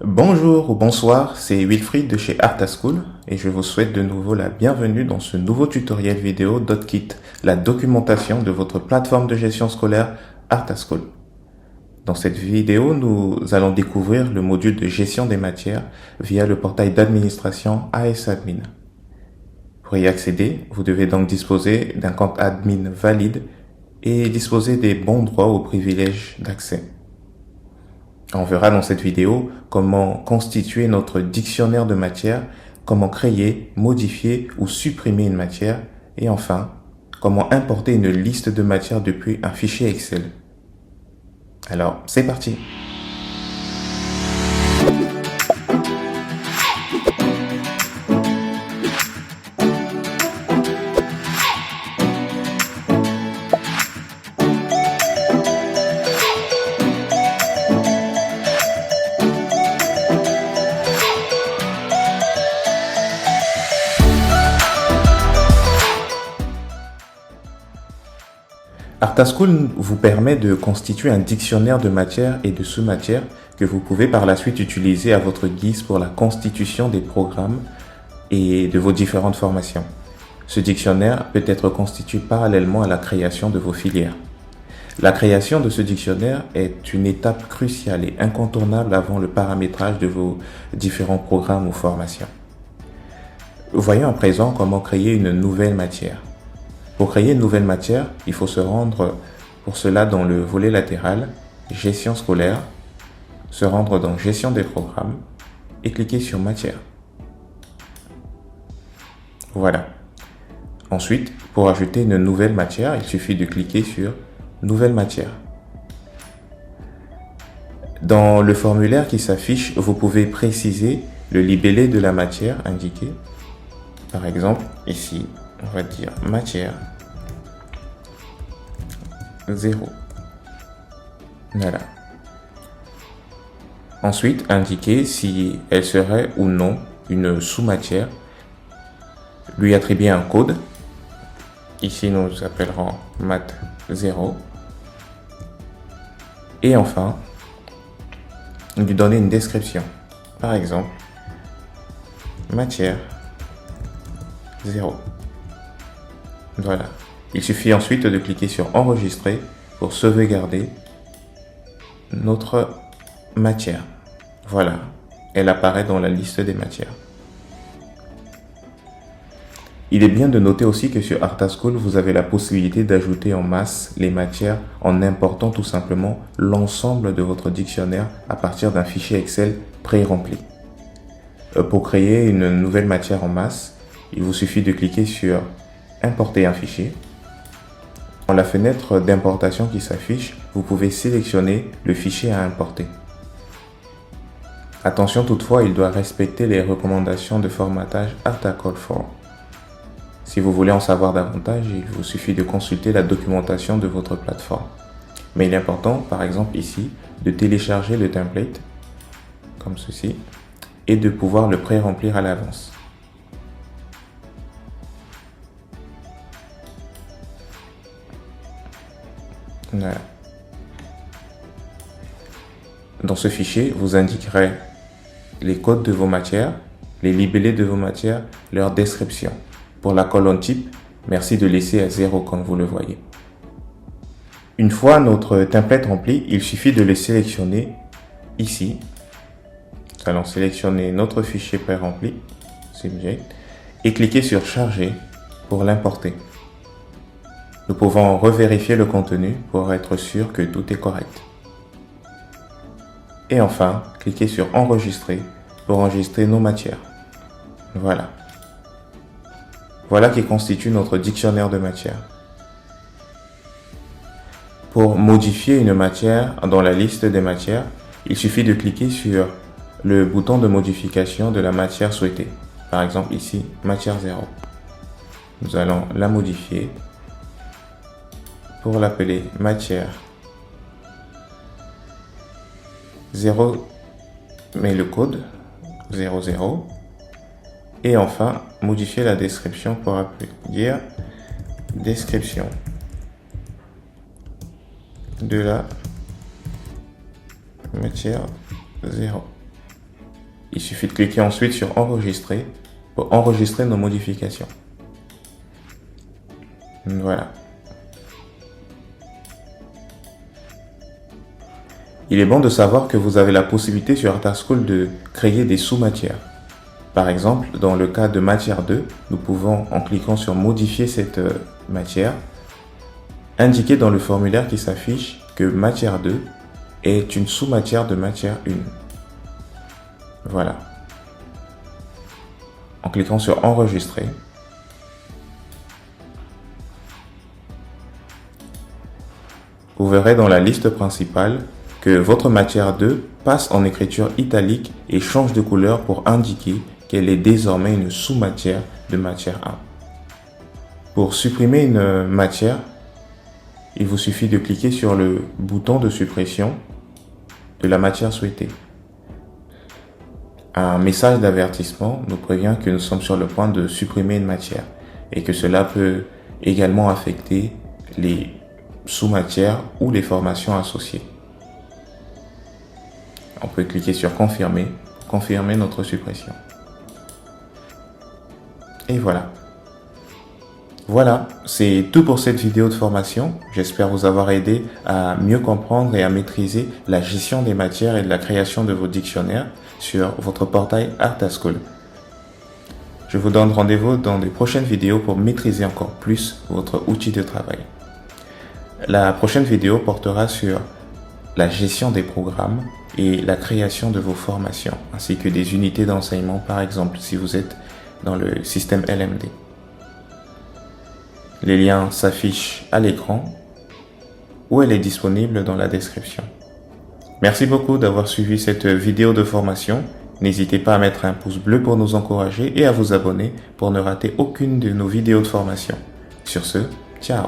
Bonjour ou bonsoir, c'est Wilfried de chez Artaschool et je vous souhaite de nouveau la bienvenue dans ce nouveau tutoriel vidéo .kit, la documentation de votre plateforme de gestion scolaire Artaschool. Dans cette vidéo, nous allons découvrir le module de gestion des matières via le portail d'administration ASAdmin. Pour y accéder, vous devez donc disposer d'un compte admin valide et disposer des bons droits ou privilèges d'accès. On verra dans cette vidéo comment constituer notre dictionnaire de matières, comment créer, modifier ou supprimer une matière et enfin, comment importer une liste de matières depuis un fichier Excel. Alors, c'est parti! Artaschool vous permet de constituer un dictionnaire de matières et de sous-matières que vous pouvez par la suite utiliser à votre guise pour la constitution des programmes et de vos différentes formations. Ce dictionnaire peut être constitué parallèlement à la création de vos filières. La création de ce dictionnaire est une étape cruciale et incontournable avant le paramétrage de vos différents programmes ou formations. Voyons à présent comment créer une nouvelle matière. Pour créer une nouvelle matière, il faut se rendre pour cela dans le volet latéral Gestion scolaire, se rendre dans Gestion des programmes et cliquer sur Matière. Voilà. Ensuite, pour ajouter une nouvelle matière, il suffit de cliquer sur Nouvelle matière. Dans le formulaire qui s'affiche, vous pouvez préciser le libellé de la matière indiquée. Par exemple, ici, on va dire matière 0. Voilà. Ensuite, indiquer si elle serait ou non une sous-matière. Lui attribuer un code. Ici, nous appellerons mat 0. Et enfin, lui donner une description. Par exemple, matière 0. Voilà. Il suffit ensuite de cliquer sur Enregistrer pour sauvegarder notre matière. Voilà. Elle apparaît dans la liste des matières. Il est bien de noter aussi que sur Artaschool, vous avez la possibilité d'ajouter en masse les matières en important tout simplement l'ensemble de votre dictionnaire à partir d'un fichier Excel pré-rempli. Pour créer une nouvelle matière en masse, il vous suffit de cliquer sur Importer un fichier. Dans la fenêtre d'importation qui s'affiche, vous pouvez sélectionner le fichier à importer. Attention toutefois, il doit respecter les recommandations de formatage Artacol4. Si vous voulez en savoir davantage, il vous suffit de consulter la documentation de votre plateforme. Mais il est important, par exemple ici, de télécharger le template, comme ceci, et de pouvoir le pré-remplir à l'avance. Voilà. Dans ce fichier, vous indiquerez les codes de vos matières, les libellés de vos matières, leur description. Pour la colonne type, merci de laisser à 0 comme vous le voyez. Une fois notre template rempli, il suffit de le sélectionner ici. Nous allons sélectionner notre fichier pré-rempli, Subject, et cliquer sur Charger pour l'importer. Nous pouvons revérifier le contenu pour être sûr que tout est correct. Et enfin, cliquez sur Enregistrer pour enregistrer nos matières. Voilà. Voilà qui constitue notre dictionnaire de matières. Pour modifier une matière dans la liste des matières, il suffit de cliquer sur le bouton de modification de la matière souhaitée. Par exemple ici, matière 0. Nous allons la modifier pour l'appeler matière 0, mais le code 00. Et enfin, modifier la description pour dire description de la matière 0. Il suffit de cliquer ensuite sur enregistrer pour enregistrer nos modifications. Voilà. Il est bon de savoir que vous avez la possibilité sur ArtaSchool de créer des sous-matières. Par exemple, dans le cas de matière 2, nous pouvons, en cliquant sur modifier cette matière, indiquer dans le formulaire qui s'affiche que matière 2 est une sous-matière de matière 1. Voilà. En cliquant sur enregistrer, vous verrez dans la liste principale que votre matière 2 passe en écriture italique et change de couleur pour indiquer qu'elle est désormais une sous-matière de matière 1. Pour supprimer une matière, il vous suffit de cliquer sur le bouton de suppression de la matière souhaitée. Un message d'avertissement nous prévient que nous sommes sur le point de supprimer une matière et que cela peut également affecter les sous-matières ou les formations associées. On peut cliquer sur confirmer notre suppression. Et voilà. Voilà, c'est tout pour cette vidéo de formation. J'espère vous avoir aidé à mieux comprendre et à maîtriser la gestion des matières et de la création de vos dictionnaires sur votre portail ArtaSchool. Je vous donne rendez-vous dans des prochaines vidéos pour maîtriser encore plus votre outil de travail. La prochaine vidéo portera sur la gestion des programmes et la création de vos formations, ainsi que des unités d'enseignement, par exemple, si vous êtes dans le système LMD. Les liens s'affichent à l'écran ou elle est disponible dans la description. Merci beaucoup d'avoir suivi cette vidéo de formation. N'hésitez pas à mettre un pouce bleu pour nous encourager et à vous abonner pour ne rater aucune de nos vidéos de formation. Sur ce, ciao!